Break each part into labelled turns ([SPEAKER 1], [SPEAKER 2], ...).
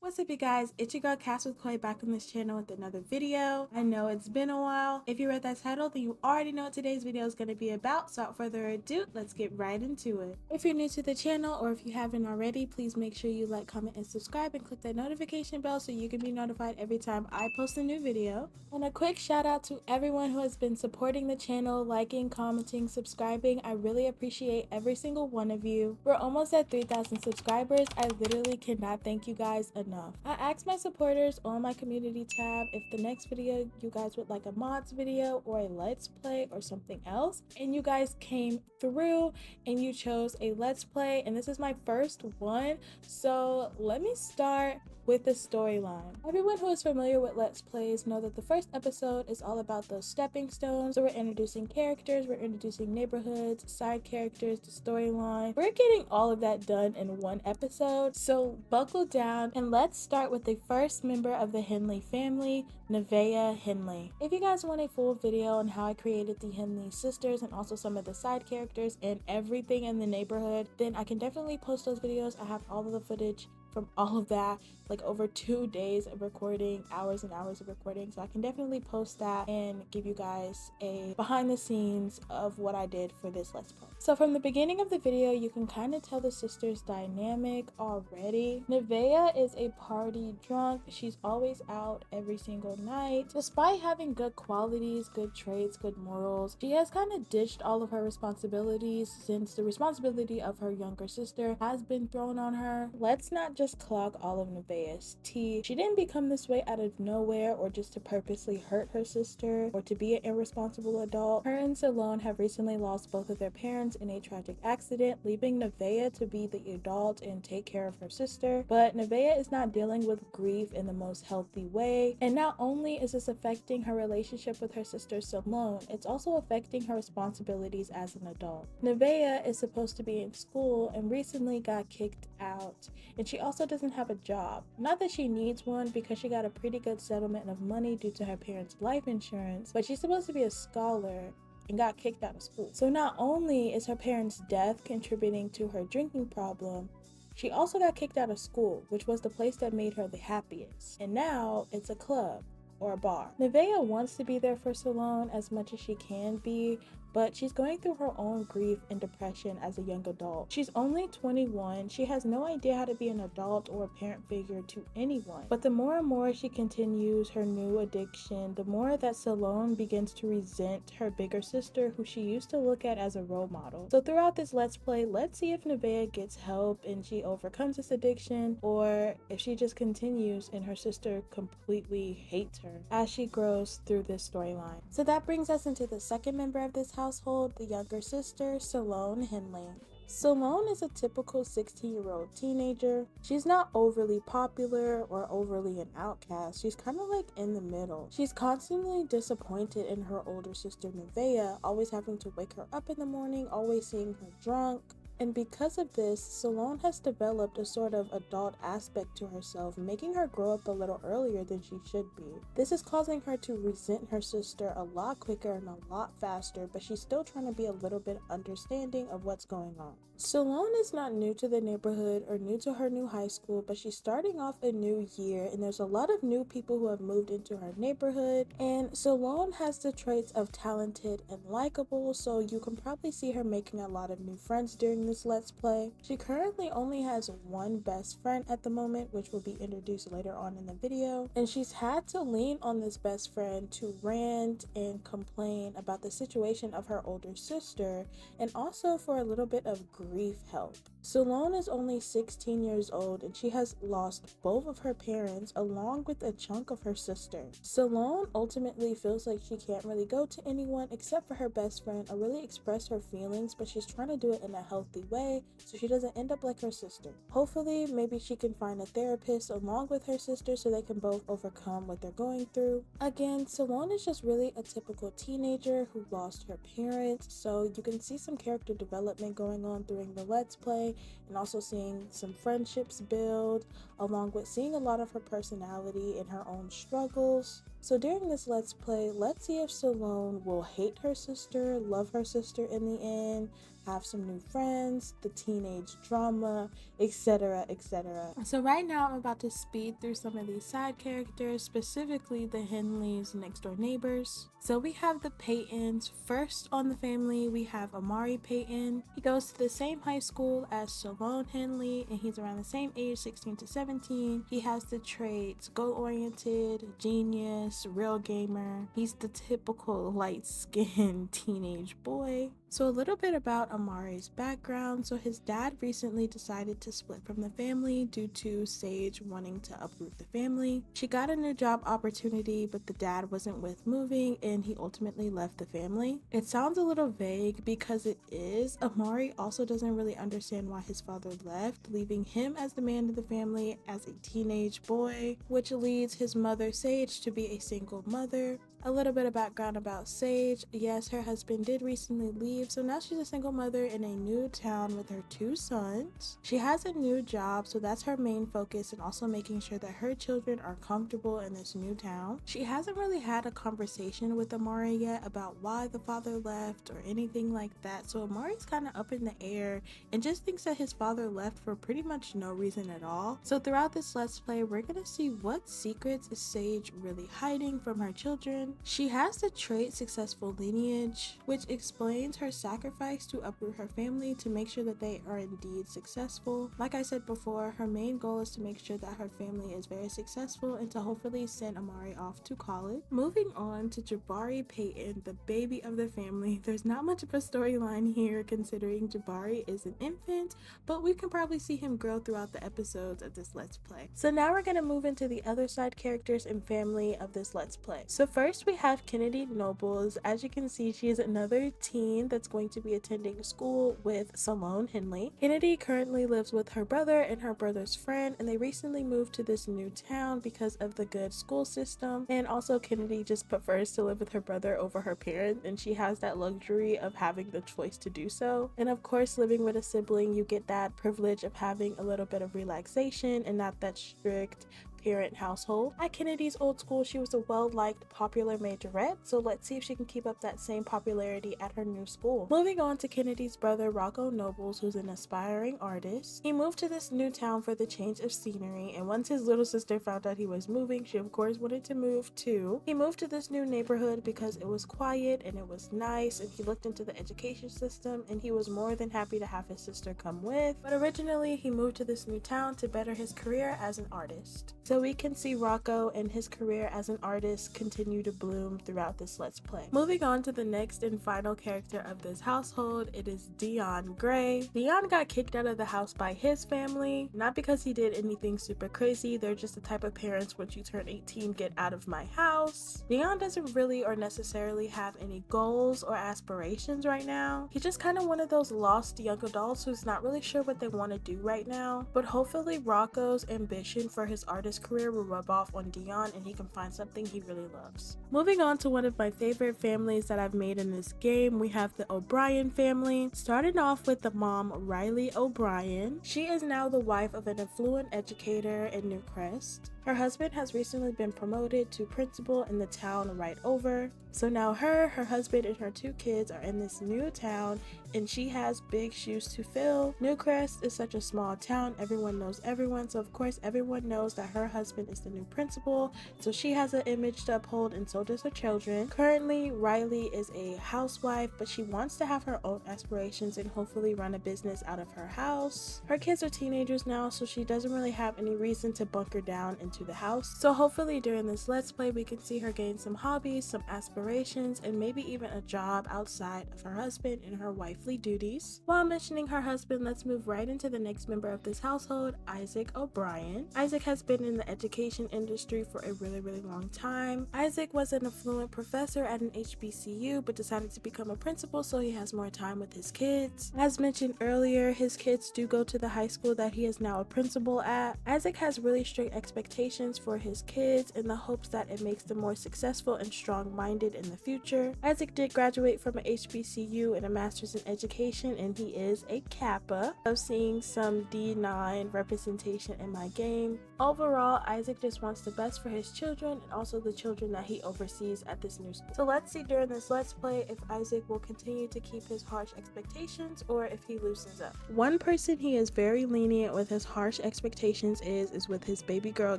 [SPEAKER 1] What's up, you guys? It's your girl CASwCOY back on this channel with another video. I know it's been a while. If you read that title, then you already know what today's video is going to be about. So without further ado, let's get right into it. If you're new to the channel or if you haven't already, please make sure you like, comment, and subscribe and click that notification bell so you can be notified every time I post a new video. And a quick shout out to everyone who has been supporting the channel, liking, commenting, subscribing. I really appreciate every single one of you. We're almost at 3,000 subscribers. I literally cannot thank you guys enough. I asked my supporters on my community tab if the next video you guys would like a mods video or a let's play or something else, and you guys came through and you chose a let's play, and this is my first one. So let me start with the storyline. Everyone who is familiar with let's plays know that the first episode is all about those stepping stones. So we're introducing characters, we're introducing neighborhoods, side characters, the storyline. We're getting all of that done in one episode, so buckle down and let's start with the first member of the Henley family, Nevaeh Henley. If you guys want a full video on how I created the Henley sisters and also some of the side characters and everything in the neighborhood, then I can definitely post those videos. I have all of the footage from all of that, like over 2 days of recording, hours and hours of recording, so I can definitely post that and give you guys a behind the scenes of what I did for this let's play. So from the beginning of the video, you can kind of tell the sisters' dynamic already. Nevaeh is a party drunk. She's always out every single night. Despite having good qualities, good traits, good morals, she has kind of ditched all of her responsibilities since the responsibility of her younger sister has been thrown on her. Let's not just clog all of Nevaeh's tea. She didn't become this way out of nowhere or just to purposely hurt her sister or to be an irresponsible adult. Her and Salone have recently lost both of their parents in a tragic accident, leaving Nevaeh to be the adult and take care of her sister. But Nevaeh is not dealing with grief in the most healthy way, and not only is this affecting her relationship with her sister Salone, it's also affecting her responsibilities as an adult. Nevaeh is supposed to be in school and recently got kicked out, and she also doesn't have a job. Not that she needs one because she got a pretty good settlement of money due to her parents' life insurance, but she's supposed to be a scholar and got kicked out of school. So not only is her parents' death contributing to her drinking problem, she also got kicked out of school, which was the place that made her the happiest. And now it's a club or a bar. Nevaeh wants to be there for Salone as much as she can be, but she's going through her own grief and depression as a young adult. She's only 21. She has no idea how to be an adult or a parent figure to anyone. But the more and more she continues her new addiction, the more that Salone begins to resent her bigger sister, who she used to look at as a role model. So throughout this let's play, let's see if Nevaeh gets help and she overcomes this addiction, or if she just continues and her sister completely hates her as she grows through this storyline. So that brings us into the second member of this household, the younger sister, Salone Henley. Salone is a typical 16-year-old teenager. She's not overly popular or overly an outcast. She's kind of like in the middle. She's constantly disappointed in her older sister Nevaeh, always having to wake her up in the morning, always seeing her drunk. And because of this, Salone has developed a sort of adult aspect to herself, making her grow up a little earlier than she should be. This is causing her to resent her sister a lot quicker and a lot faster, but she's still trying to be a little bit understanding of what's going on. Salone is not new to the neighborhood or new to her new high school, but she's starting off a new year and there's a lot of new people who have moved into her neighborhood, and Salone has the traits of talented and likable, so you can probably see her making a lot of new friends during this let's play. She currently only has one best friend at the moment, which will be introduced later on in the video, and she's had to lean on this best friend to rant and complain about the situation of her older sister, and also for a little bit of grief help. Salone is only 16 years old and she has lost both of her parents along with a chunk of her sister. Salone ultimately feels like she can't really go to anyone except for her best friend or really express her feelings, but she's trying to do it in a healthy way so she doesn't end up like her sister. Hopefully, maybe she can find a therapist along with her sister so they can both overcome what they're going through. Again, Salone is just really a typical teenager who lost her parents, so you can see some character development going on during the let's play, and also seeing some friendships build, along with seeing a lot of her personality and her own struggles. So during this let's play, let's see if Salone will hate her sister, love her sister in the end, have some new friends, the teenage drama, etc, etc. So right now I'm about to speed through some of these side characters, specifically the Henleys, next door neighbors. So we have the Paytons. First on the family, we have Amari Payton. He goes to the same high school as Salone Henley, and he's around the same age, 16 to 17. He has the traits goal-oriented, genius, real gamer. He's the typical light-skinned teenage boy. So a little bit about Amari's background. So his dad recently decided to split from the family due to Sage wanting to uproot the family. She got a new job opportunity, but the dad wasn't with moving, and he ultimately left the family. It sounds a little vague because it is. Amari also doesn't really understand why his father left, leaving him as the man of the family as a teenage boy, which leads his mother Sage to be a single mother. A little bit of background about Sage. Yes, her husband did recently leave, so now she's a single mother in a new town with her 2 sons. She has a new job, so that's her main focus, and also making sure that her children are comfortable in this new town. She hasn't really had a conversation with Amari yet about why the father left or anything like that, so Amari's kind of up in the air and just thinks that his father left for pretty much no reason at all. So throughout this Let's Play, we're gonna see what secrets is Sage really hiding from her children. She has the trait successful lineage, which explains her sacrifice to uproot her family to make sure that they are indeed successful. Like I said before, her main goal is to make sure that her family is very successful and to hopefully send Amari off to college. Moving on to Jabari Payton, the baby of the family. There's not much of a storyline here considering Jabari is an infant, but we can probably see him grow throughout the episodes of this Let's Play. So now we're going to move into the other side characters and family of this Let's Play. So first we have Kennedy Nobles. As you can see, she is another teen that's going to be attending school with Salone Henley. Kennedy currently lives with her brother and her brother's friend, and they recently moved to this new town because of the good school system, and also Kennedy just prefers to live with her brother over her parents, and she has that luxury of having the choice to do so. And of course, living with a sibling, you get that privilege of having a little bit of relaxation and not that strict parent household. At Kennedy's old school, she was a well-liked, popular majorette, so let's see if she can keep up that same popularity at her new school. Moving on to Kennedy's brother Rocco Nobles, who's an aspiring artist. He moved to this new town for the change of scenery, and once his little sister found out he was moving, she of course wanted to move too. He moved to this new neighborhood because it was quiet and it was nice, and he looked into the education system, and he was more than happy to have his sister come with. But originally, he moved to this new town to better his career as an artist. So we can see Rocco and his career as an artist continue to bloom throughout this Let's Play. Moving on to the next and final character of this household, it is Dion Gray. Dion got kicked out of the house by his family, not because he did anything super crazy. They're just the type of parents, once you turn 18, get out of my house. Dion doesn't really or necessarily have any goals or aspirations right now. He's just kind of one of those lost young adults who's not really sure what they want to do right now, but hopefully Rocco's ambition for his artist career will rub off on Dion and he can find something he really loves. Moving on to one of my favorite families that I've made in this game, we have the O'Brien family. Starting off with the mom, Riley O'Brien. She is now the wife of an affluent educator in Newcrest. Her husband has recently been promoted to principal in the town right over. So now her husband, and her 2 kids are in this new town, and she has big shoes to fill. Newcrest is such a small town, everyone knows everyone, so of course everyone knows that her husband is the new principal, so she has an image to uphold, and so does her children. Currently, Riley is a housewife, but she wants to have her own aspirations and hopefully run a business out of her house. Her kids are teenagers now, so she doesn't really have any reason to bunker down into the house. So hopefully during this Let's Play, we can see her gain some hobbies, some aspirations, and maybe even a job outside of her husband and her wifely duties. While mentioning her husband, let's move right into the next member of this household, Isaac O'Brien. Isaac has been in the education industry for a really long time. Isaac was an affluent professor at an HBCU, but decided to become a principal so he has more time with his kids. As mentioned earlier, his kids do go to the high school that he is now a principal at. Isaac has really strict expectations expectations for his kids in the hopes that it makes them more successful and strong-minded in the future. Isaac did graduate from an HBCU and a master's in education, and he is a Kappa. Of seeing some D9 representation in my game. Overall, Isaac just wants the best for his children and also the children that he oversees at this new school. So let's see during this Let's Play if Isaac will continue to keep his harsh expectations or if he loosens up. One person he is very lenient with his harsh expectations is with his baby girl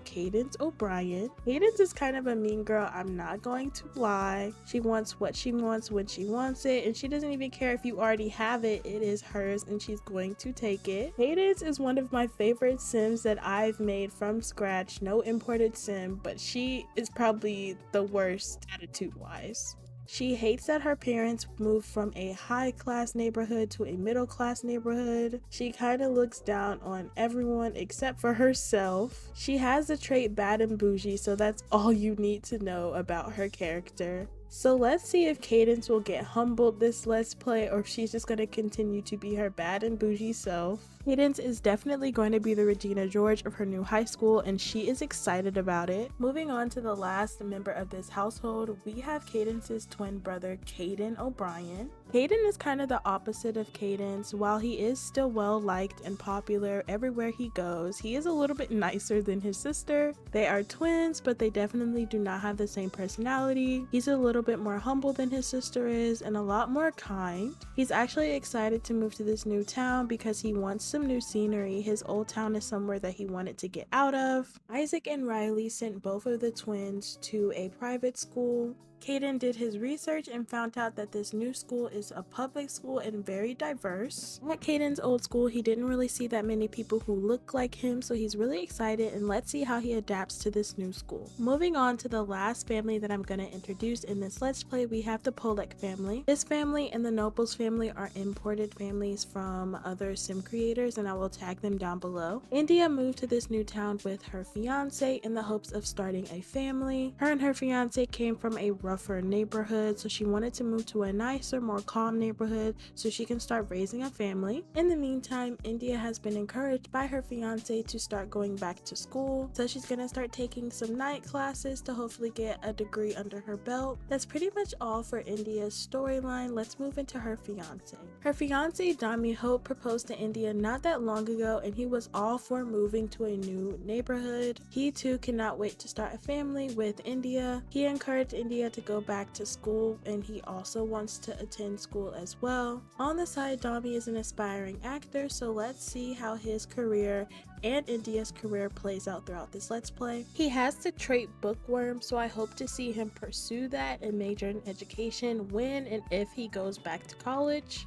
[SPEAKER 1] Cadence O'Brien. Cadence is kind of a mean girl, I'm not going to lie. She wants what she wants when she wants it, and she doesn't even care if you already have it. It is hers and she's going to take it. Cadence is one of my favorite Sims that I've made from scratch, no imported Sim, but she is probably the worst attitude wise. She hates that her parents moved from a high-class neighborhood to a middle-class neighborhood. She kind of looks down on everyone except for herself. She has the trait bad and bougie, so that's all you need to know about her character. So let's see if Cadence will get humbled this Let's Play or if she's just going to continue to be her bad and bougie self. Cadence is definitely going to be the Regina George of her new high school, and she is excited about it. Moving on to the last member of this household, we have Cadence's twin brother, Caden O'Brien. Caden is kind of the opposite of Cadence. While he is still well liked and popular everywhere he goes, he is a little bit nicer than his sister. They are twins, but they definitely do not have the same personality. He's a little bit more humble than his sister is and a lot more kind. He's actually excited to move to this new town because he wants some new scenery. His old town is somewhere that he wanted to get out of. Isaac and Riley sent both of the twins to a private school. Caden did his research and found out that this new school is a public school and very diverse. At Caden's old school, he didn't really see that many people who look like him, so he's really excited, and let's see how he adapts to this new school. Moving on to the last family that I'm going to introduce in this Let's Play, we have the Polek family. This family and the Nobles family are imported families from other sim creators, and I will tag them down below. India moved to this new town with her fiance in the hopes of starting a family. Her and her fiance came from a rougher neighborhood, so she wanted to move to a nicer, more calm neighborhood so she can start raising a family. In the meantime, India has been encouraged by her fiance to start going back to school, so she's gonna start taking some night classes to hopefully get a degree under her belt. That's pretty much all for India's storyline. Let's move into her fiance. Her fiance Dami Hope proposed to India not that long ago, and he was all for moving to a new neighborhood. He too cannot wait to start a family with India. He encouraged India to go back to school, and he also wants to attend school as well. On the side, Dami is an aspiring actor, so let's see how his career and India's career plays out throughout this Let's Play. He has the trait bookworm, so I hope to see him pursue that and major in education when and if he goes back to college.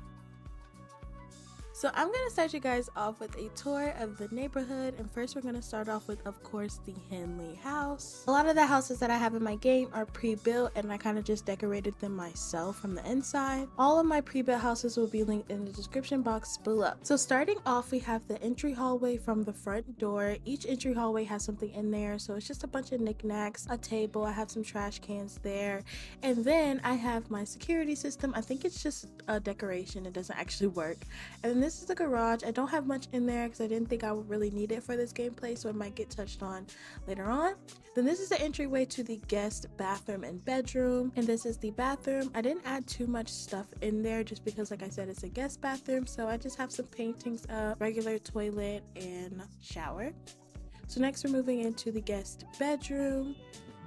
[SPEAKER 1] So I'm going to start you guys off with a tour of the neighborhood, and first we're going to start off with, of course, the Henley house. A lot of the houses that I have in my game are pre-built, and I kind of just decorated them myself from the inside. All of my pre-built houses will be linked in the description box below. So starting off, we have the entry hallway from the front door. Each entry hallway has something in there, so it's just a bunch of knickknacks, a table, I have some trash cans there, and then I have my security system. I think it's just a decoration, it doesn't actually work. And then this is the garage. I don't have much in there because I didn't think I would really need it for this gameplay, so it might get touched on later on. Then this is the entryway to the guest bathroom and bedroom, and this is the bathroom. I didn't add too much stuff in there just because, like I said, it's a guest bathroom, so I just have some paintings up, regular toilet and shower. So next we're moving into the guest bedroom.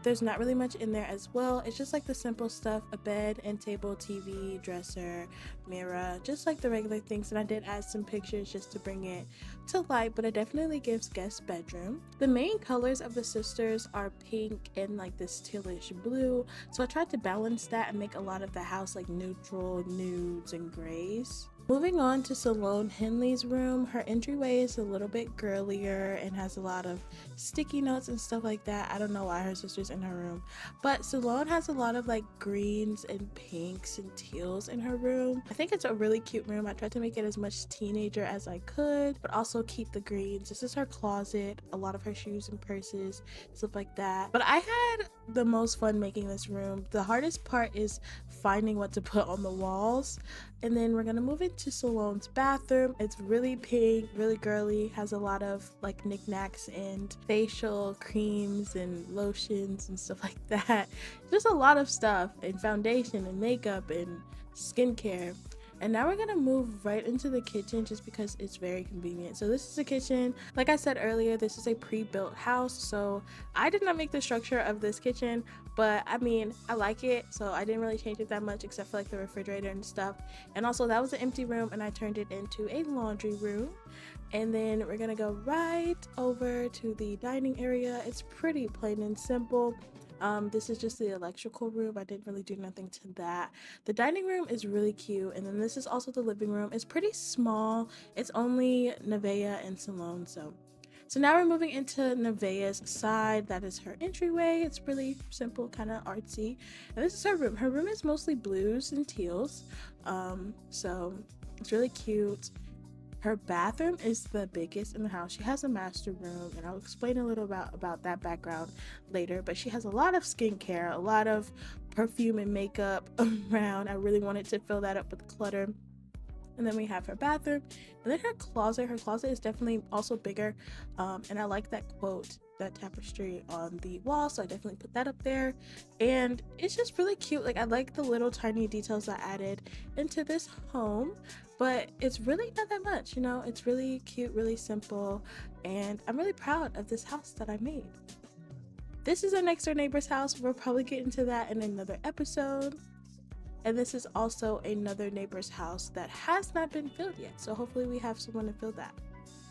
[SPEAKER 1] There's not really much in there as well. It's just like the simple stuff, a bed, end table, TV, dresser, mirror, just like the regular things. And I did add some pictures just to bring it to light, but it definitely gives guest bedroom. The main colors of the sisters are pink and like this tealish blue, so I tried to balance that and make a lot of the house like neutral nudes and grays. Moving on to Salone Henley's room, her entryway is a little bit girlier and has a lot of sticky notes and stuff like that. I don't know why her sister's in her room, but Salone has a lot of like greens and pinks and teals in her room. I think it's a really cute room. I tried to make it as much teenager as I could, but also keep the greens. This is her closet, a lot of her shoes and purses, stuff like that. But I had the most fun making this room. The hardest part is finding what to put on the walls. And then we're gonna move into to Salone's bathroom. It's really pink, really girly, has a lot of like knickknacks and facial creams and lotions and stuff like that. Just a lot of stuff, and foundation and makeup and skincare. And now we're gonna move right into the kitchen just because it's very convenient. So this is the kitchen. Like I said earlier, this is a pre-built house, so I did not make the structure of this kitchen, but I mean, I like it, so I didn't really change it that much except for like the refrigerator and stuff. And also that was an empty room and I turned it into a laundry room. And then we're gonna go right over to the dining area. It's pretty plain and simple. This is just the electrical room. I didn't really do nothing to that. The dining room is really cute, and then this is also the living room. It's pretty small. It's only Nevaeh and Salone. So now we're moving into Nevaeh's side. That is her entryway. It's really simple, kind of artsy. And this is her room. Her room is mostly blues and teals. So it's really cute. Her bathroom is the biggest in the house. She has a master room, and I'll explain a little about that background later, but she has a lot of skincare, a lot of perfume and makeup around. I really wanted to fill that up with clutter. And then we have her bathroom, and then her closet. Her closet is definitely also bigger, and I like that quote, that tapestry on the wall, so I definitely put that up there. And it's just really cute. Like, I like the little tiny details I added into this home, but it's really not that much, you know. It's really cute, really simple, and I'm really proud of this house that I made. This is our next door neighbor's house. We'll probably get into that in another episode. And this is also another neighbor's house that has not been filled yet, so hopefully we have someone to fill that.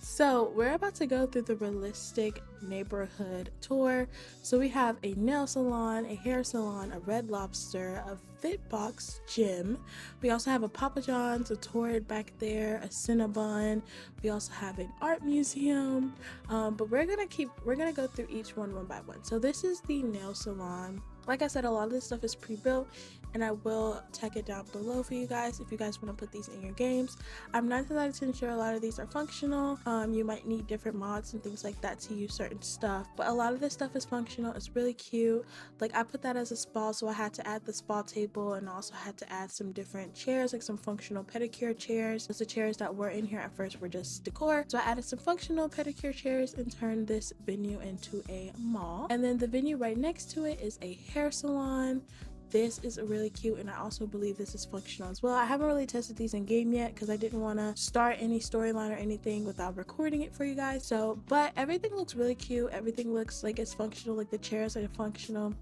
[SPEAKER 1] So we're about to go through the realistic neighborhood tour. So we have a nail salon, a hair salon, a Red Lobster, a Fitbox gym. We also have a Papa John's, a Torrid back there, a Cinnabon. We also have an art museum. But we're gonna go through each one by one. So this is the nail salon. Like I said, a lot of this stuff is pre-built, and I will tag it down below for you guys if you guys want to put these in your games. I'm not 100% sure a lot of these are functional. You might need different mods and things like that to use certain stuff, but a lot of this stuff is functional. It's really cute. Like, I put that as a spa, so I had to add the spa table, and also had to add some different chairs, like some functional pedicure chairs. Those the chairs that were in here at first were just decor, so I added some functional pedicure chairs and turned this venue into a mall. And then the venue right next to it is a hair salon. This is really cute, and I also believe this is functional as well. I haven't really tested these in game yet because I didn't want to start any storyline or anything without recording it for you guys. So, but everything looks really cute. Everything looks like it's functional, like the chairs are functional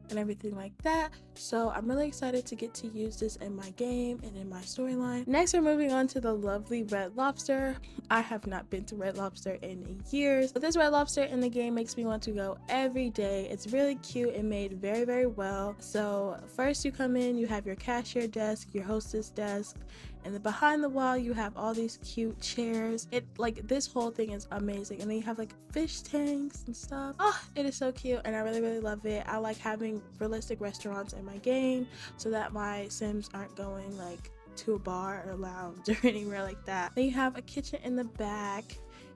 [SPEAKER 1] and everything like that. So I'm really excited to get to use this in my game and in my storyline. Next, we're moving on to the lovely Red Lobster. I have not been to Red Lobster in years, but this Red Lobster in the game makes me want to go every day. It's really cute and made very, very well. So first you come in, you have your cashier desk, your hostess desk, and then behind the wall you have all these cute chairs. It, like, this whole thing is amazing. And then you have like fish tanks and stuff. Oh, it is so cute, and I really, really love it. I like having realistic restaurants in my game so that my Sims aren't going like to a bar or a lounge or anywhere like that. Then you have a kitchen in the back,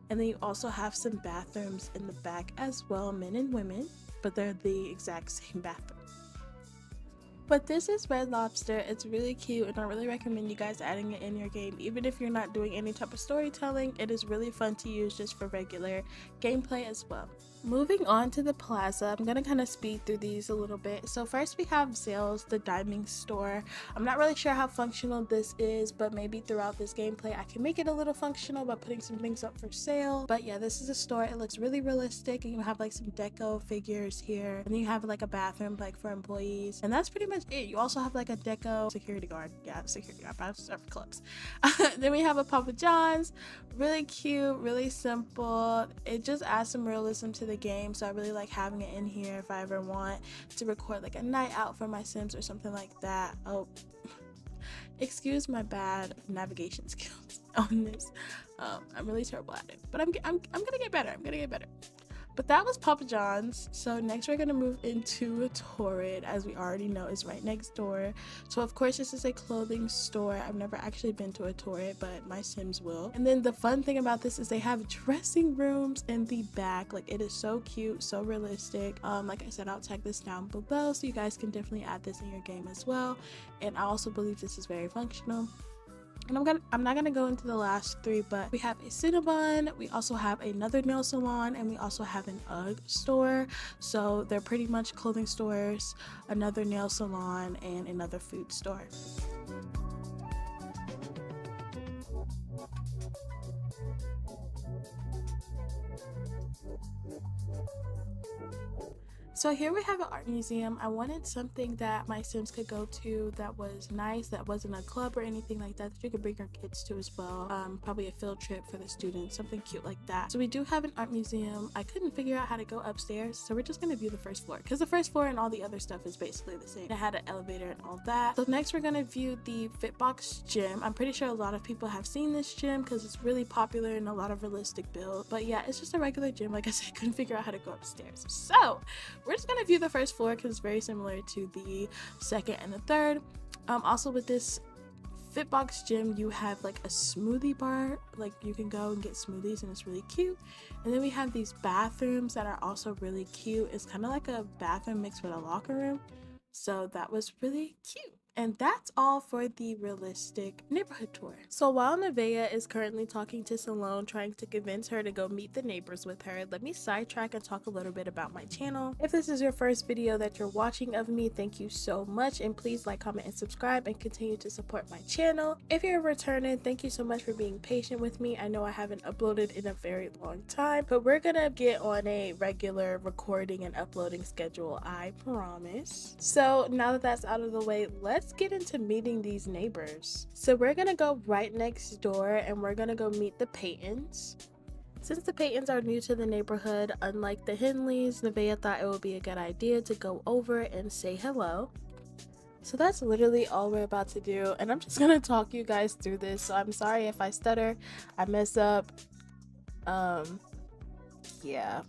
[SPEAKER 1] and then you also have some bathrooms in the back as well, men and women, but they're the exact same bathroom. But this is Red Lobster. It's really cute, and I really recommend you guys adding it in your game. Even if you're not doing any type of storytelling, it is really fun to use just for regular gameplay as well. Moving on to the plaza, I'm gonna kind of speed through these a little bit. So first we have Zales, the diamond store. I'm not really sure how functional this is, but maybe throughout this gameplay I can make it a little functional by putting some things up for sale. But yeah, this is a store. It looks really realistic, and you have like some deco figures here, and then you have like a bathroom like for employees, and that's pretty much it. You also have like a deco security guard. Yeah, security guard, but serve clubs. Then we have a Papa John's. Really cute, really simple. It just adds some realism to the game, so I really like having it in here if I ever want to record like a night out for my Sims or something like that. Oh, excuse my bad navigation skills on this. I'm really terrible at it, but I'm gonna get better. I'm gonna get better. But that was Papa John's. So next we're gonna move into Torrid, as we already know is right next door. So of course this is a clothing store. I've never actually been to a Torrid, but my Sims will. And then the fun thing about this is they have dressing rooms in the back. Like, it is so cute, so realistic. Like I said, I'll tag this down below so you guys can definitely add this in your game as well. And I also believe this is very functional. And I'm not gonna go into the last three, but we have a Cinnabon, we also have another nail salon, and we also have an UGG store. So they're pretty much clothing stores, another nail salon, and another food store. So here we have an art museum. I wanted something that my Sims could go to that was nice, that wasn't a club or anything like that you could bring your kids to as well. Probably a field trip for the students, something cute like that. So we do have an art museum. I couldn't figure out how to go upstairs, so we're just gonna view the first floor because the first floor and all the other stuff is basically the same. It had an elevator and all that. So next we're gonna view the Fitbox gym. I'm pretty sure a lot of people have seen this gym because it's really popular and a lot of realistic build. But yeah, it's just a regular gym. Like I said, couldn't figure out how to go upstairs. So we're just gonna view the first floor because it's very similar to the second and the third. Also with this Fitbox gym, you have like a smoothie bar, like you can go and get smoothies and it's really cute. And then we have these bathrooms that are also really cute. It's kind of like a bathroom mixed with a locker room, so that was really cute. And that's all for the realistic neighborhood tour. So while Nevaeh is currently talking to Salone, trying to convince her to go meet the neighbors with her, let me sidetrack and talk a little bit about my channel. If this is your first video that you're watching of me, thank you so much, and please like, comment, and subscribe and continue to support my channel. If you're returning, thank you so much for being patient with me. I know I haven't uploaded in a very long time, but we're gonna get on a regular recording and uploading schedule, I promise. So now that that's out of the way, let's get into meeting these neighbors. So we're gonna go right next door and we're gonna go meet the Paytons. Since the Paytons are new to the neighborhood, unlike the Henleys, Nevaeh thought it would be a good idea to go over and say hello. So that's literally all we're about to do, and I'm just gonna talk you guys through this, so I'm sorry if I stutter, I mess up. Yeah,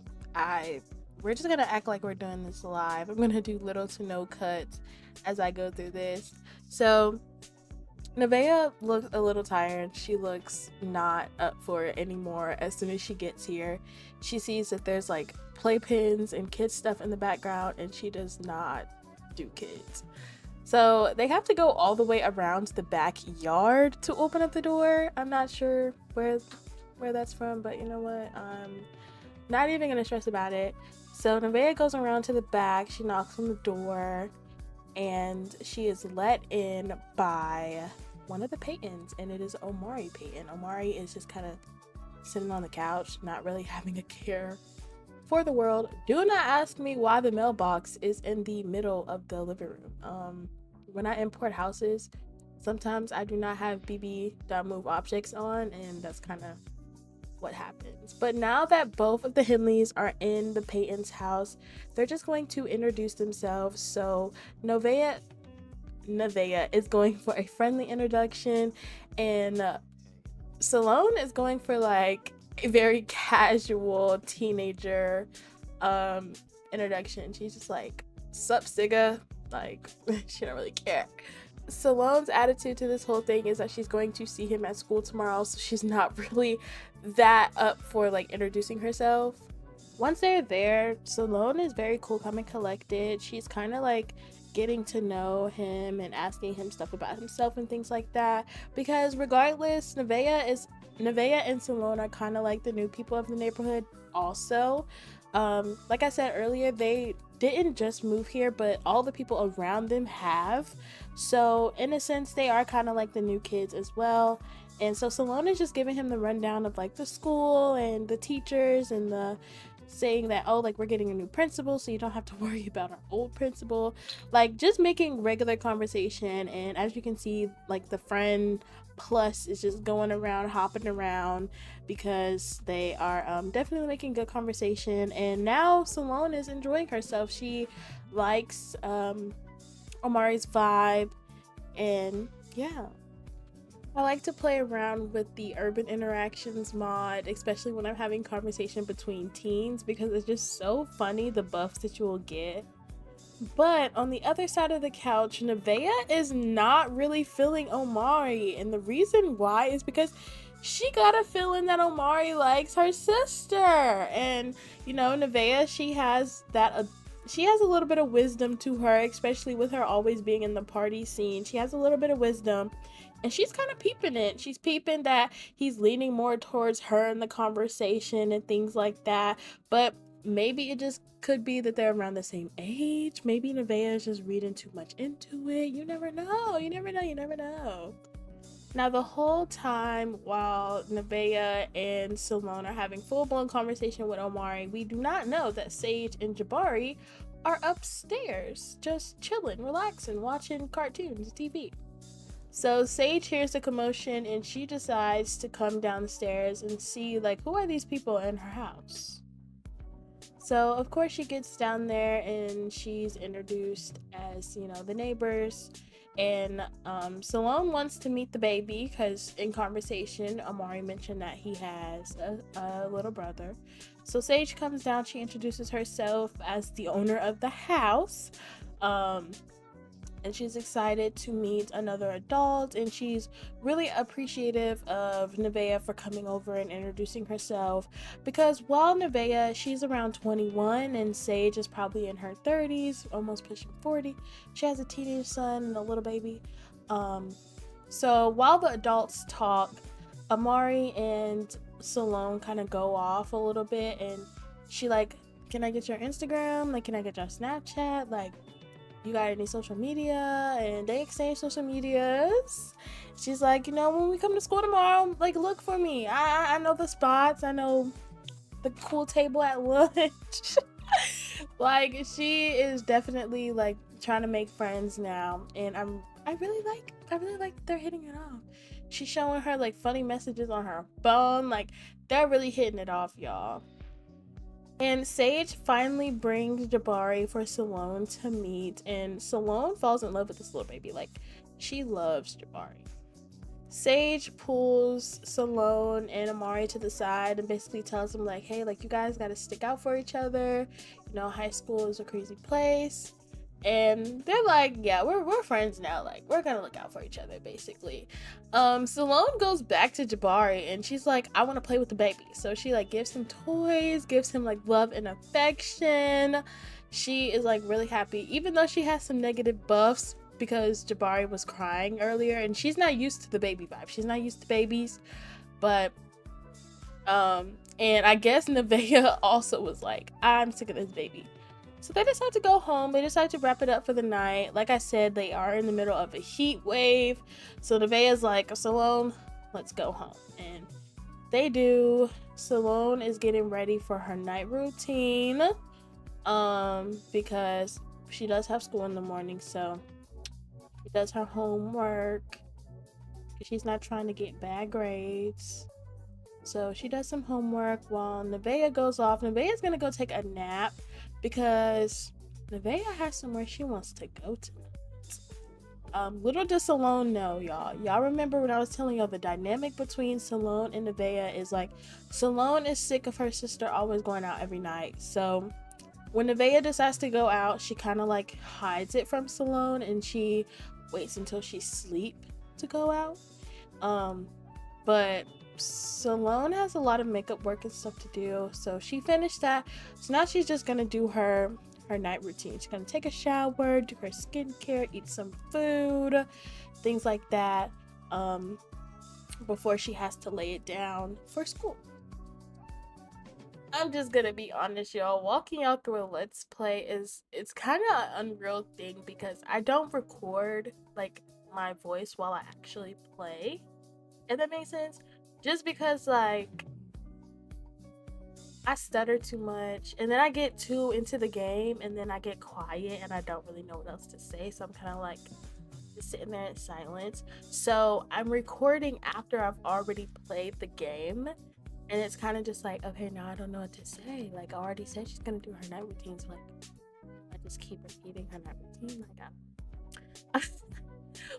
[SPEAKER 1] we're just gonna act like we're doing this live. I'm gonna do little to no cuts as I go through this. So Nevaeh looks a little tired. She looks not up for it anymore. As soon as she gets here, she sees that there's like playpens and kids stuff in the background, and she does not do kids. So they have to go all the way around the backyard to open up the door. I'm not sure where that's from, but you know what? I'm not even gonna stress about it. So Nevaeh goes around to the back. She knocks on the door, and she is let in by one of the Paytons, and it is Omari Payton. Omari is just kind of sitting on the couch, not really having a care for the world. Do not ask me why the mailbox is in the middle of the living room. When I import houses, sometimes I do not have BB.move objects on, and that's kind of what happens. But now that both of the Henleys are in the Paytons' house, they're just going to introduce themselves. So Nevaeh is going for a friendly introduction, and Salone is going for like a very casual teenager introduction. She's just like, sup Sigga, like she don't really care. Salone's attitude to this whole thing is that she's going to see him at school tomorrow, so she's not really that up for like introducing herself. Once they're there, Salone is very cool, calm, and collected. She's kind of like getting to know him and asking him stuff about himself and things like that, because regardless, Nevaeh and Salone are kind of like the new people of the neighborhood also. Like I said earlier, they didn't just move here, but all the people around them have. So in a sense, they are kind of like the new kids as well. And so Salone is just giving him the rundown of like the school and the teachers, and the saying that, oh, like we're getting a new principal, so you don't have to worry about our old principal. Like just making regular conversation. And as you can see, like the friend plus is just going around, hopping around, because they are definitely making good conversation. And now Salone is enjoying herself. She likes Omari's vibe, and yeah, I like to play around with the urban interactions mod, especially when I'm having conversation between teens, because it's just so funny the buffs that you will get. But on the other side of the couch, Nevaeh is not really feeling Omari, and the reason why is because she got a feeling that Omari likes her sister. And you know, Nevaeh, she has a little bit of wisdom to her, especially with her always being in the party scene. She has a little bit of wisdom, And she's kind of peeping it. She's peeping that he's leaning more towards her in the conversation and things like that. But maybe it just could be that they're around the same age. Maybe Nevaeh is just reading too much into it. You never know. You never know. You never know. Now, the whole time while Nevaeh and Salone are having full-blown conversation with Omari, we do not know that Sage and Jabari are upstairs, just chilling, relaxing, watching cartoons, TV. So Sage hears the commotion and she decides to come downstairs and see, like, who are these people in her house? So, of course, she gets down there and she's introduced as, you know, the neighbors. And Salone wants to meet the baby because in conversation, Omari mentioned that he has a little brother. So Sage comes down, she introduces herself as the owner of the house. And she's excited to meet another adult, and she's really appreciative of Nevaeh for coming over and introducing herself, because while Nevaeh, she's around 21 and Sage is probably in her 30s, almost pushing 40, she has a teenage son and a little baby. So while the adults talk, Omari and Salone kind of go off a little bit, and she like, can I get your Instagram? Like, can I get your Snapchat? Like, you got any social media? And they exchange social medias. She's like, you know, when we come to school tomorrow, like, look for me. I know the spots. I know the cool table at lunch. Like, she is definitely like trying to make friends now, and I really like they're hitting it off. She's showing her like funny messages on her phone. Like, they're really hitting it off, y'all. And Sage finally brings Jabari for Salone to meet, and Salone falls in love with this little baby. Like, she loves Jabari. Sage pulls Salone and Omari to the side and basically tells them, like, hey, like, you guys gotta stick out for each other. You know, high school is a crazy place. And they're like, yeah, we're friends now. Like, we're gonna look out for each other, basically. Salone goes back to Jabari and she's like, I want to play with the baby. So she like gives him toys, gives him like love and affection. She is like really happy, even though she has some negative buffs because Jabari was crying earlier and she's not used to the baby vibe. She's not used to babies. But and I guess Nevaeh also was like, I'm sick of this baby. So they decide to go home. They decide to wrap it up for the night. Like I said, they are in the middle of a heat wave. So Nevaeh's like, Salone, let's go home. And they do. Salone is getting ready for her night routine. Because she does have school in the morning. So she does her homework. She's not trying to get bad grades. So she does some homework while Nevaeh goes off. Nevaeh's gonna go take a nap because Nevaeh has somewhere she wants to go to. Little does Salone know, y'all. Y'all remember when I was telling y'all the dynamic between Salone and Nevaeh is like, Salone is sick of her sister always going out every night. So when Nevaeh decides to go out, she kind of like hides it from Salone and she waits until she's asleep to go out. But Salone has a lot of makeup work and stuff to do, so she finished that. So now she's just gonna do her night routine. She's gonna take a shower, do her skincare, eat some food, things like that, before she has to lay it down for school. I'm just gonna be honest, y'all. Walking y'all through a Let's Play it's kind of an unreal thing because I don't record like my voice while I actually play, if that makes sense. Just because like I stutter too much and then I get too into the game and then I get quiet and I don't really know what else to say, so I'm kind of like just sitting there in silence. So I'm recording after I've already played the game, and it's kind of just like, okay, now I don't know what to say. Like, I already said she's gonna do her night routine, so like I just keep repeating her night routine. Like,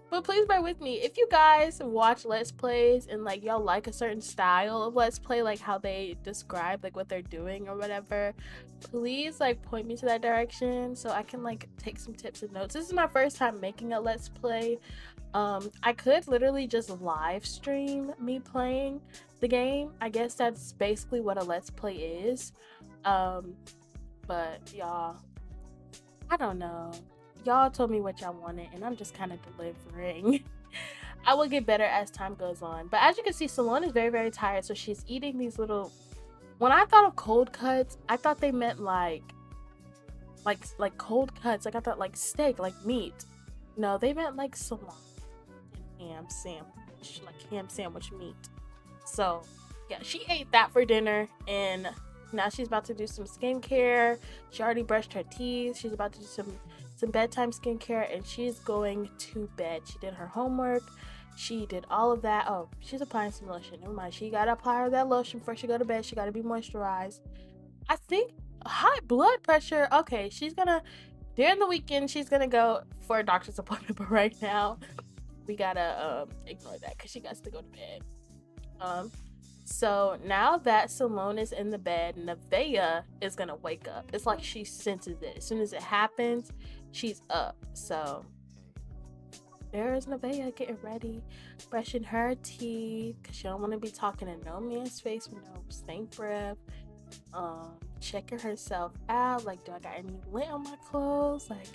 [SPEAKER 1] but please bear with me. If you guys watch Let's Plays and like y'all like a certain style of Let's Play, like how they describe like what they're doing or whatever, please like point me to that direction so I can like take some tips and notes. This is my first time making a Let's Play. I could literally just live stream me playing the game. I guess that's basically what a Let's Play is. But y'all, I don't know. Y'all told me what y'all wanted and I'm just kind of delivering. I will get better as time goes on. But as you can see, Salone is very, very tired. So she's eating these little, when I thought of cold cuts, I thought they meant like cold cuts. Like I thought like steak, like meat. No, they meant like salami and ham sandwich, like ham sandwich meat. So yeah, she ate that for dinner, and now she's about to do some skincare. She already brushed her teeth. She's about to do some bedtime skincare, and she's going to bed. She did her homework. She did all of that. Oh, she's applying some lotion. Never mind. She gotta apply her that lotion before she go to bed. She gotta be moisturized. I think high blood pressure. Okay, she's gonna, during the weekend, she's gonna go for a doctor's appointment. But right now, we gotta ignore that because she got to go to bed. So now that Salone is in the bed, Nevaeh is gonna wake up. It's like she senses it. As soon as it happens, she's up. So there's Nevaeh getting ready, brushing her teeth, because she don't want to be talking in no man's face with no stink breath. Checking herself out, like, do I got any lint on my clothes? Like,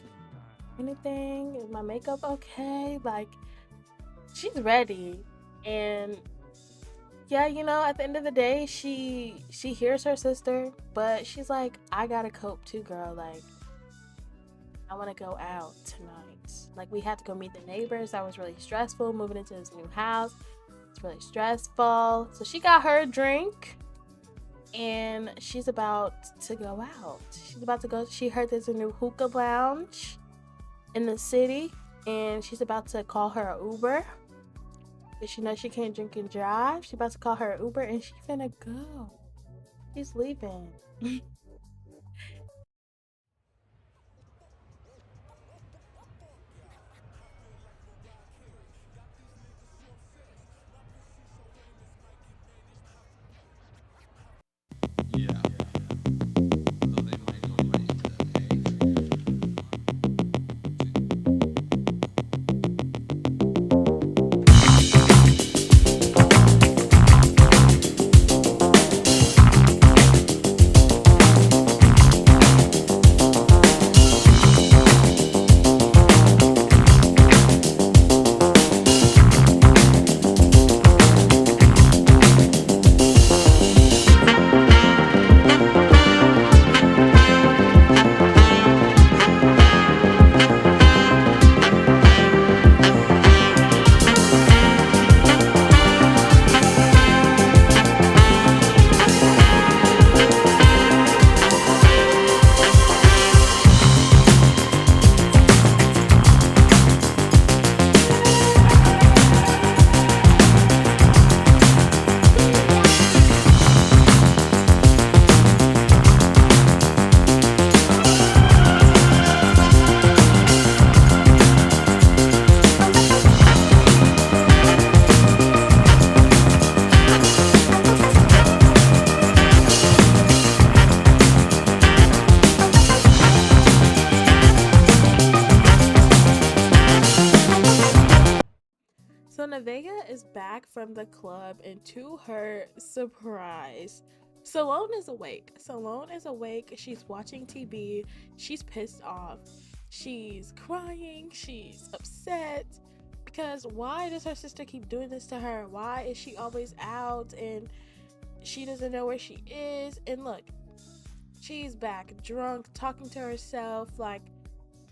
[SPEAKER 1] anything? Is my makeup okay? Like, she's ready. And yeah, you know, at the end of the day, she hears her sister, but she's like, I gotta cope too, girl. Like, I want to go out tonight. Like, we had to go meet the neighbors. That was really stressful, moving into this new house. It's really stressful. So she got her a drink, and she's about to go out. She's about to go. She heard there's a new hookah lounge in the city, and she's about to call her an Uber. But she knows she can't drink and drive. She's about to call her an Uber, and she finna go. She's leaving. So Nevaeh is back from the club, and to her surprise, Salone is awake. Salone is awake. She's watching TV. She's pissed off. She's crying. She's upset. Because why does her sister keep doing this to her? Why is she always out and she doesn't know where she is? And look, she's back drunk, talking to herself. Like,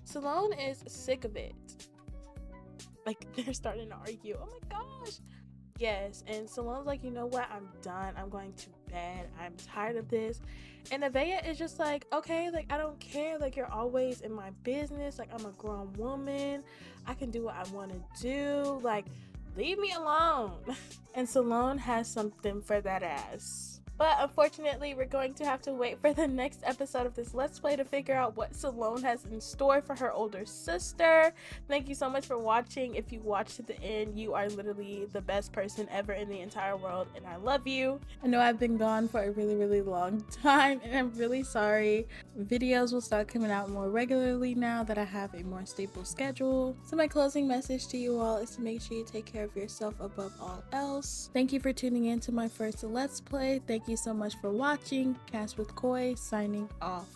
[SPEAKER 1] Salone is sick of it. Like, they're starting to argue. Oh my gosh. Yes. And Salone's like, you know what? I'm done. I'm going to bed. I'm tired of this. And Nevaeh is just like, okay, like, I don't care. Like, you're always in my business. Like, I'm a grown woman. I can do what I want to do. Like, leave me alone. And Salone has something for that ass. But unfortunately, we're going to have to wait for the next episode of this Let's Play to figure out what Salone has in store for her older sister. Thank you so much for watching. If you watched to the end, you are literally the best person ever in the entire world, and I love you. I know I've been gone for a really, really long time, and I'm really sorry. Videos will start coming out more regularly now that I have a more stable schedule. So my closing message to you all is to make sure you take care of yourself above all else. Thank you for tuning in to my first Let's Play. Thank you so much for watching. CASwCOY signing off.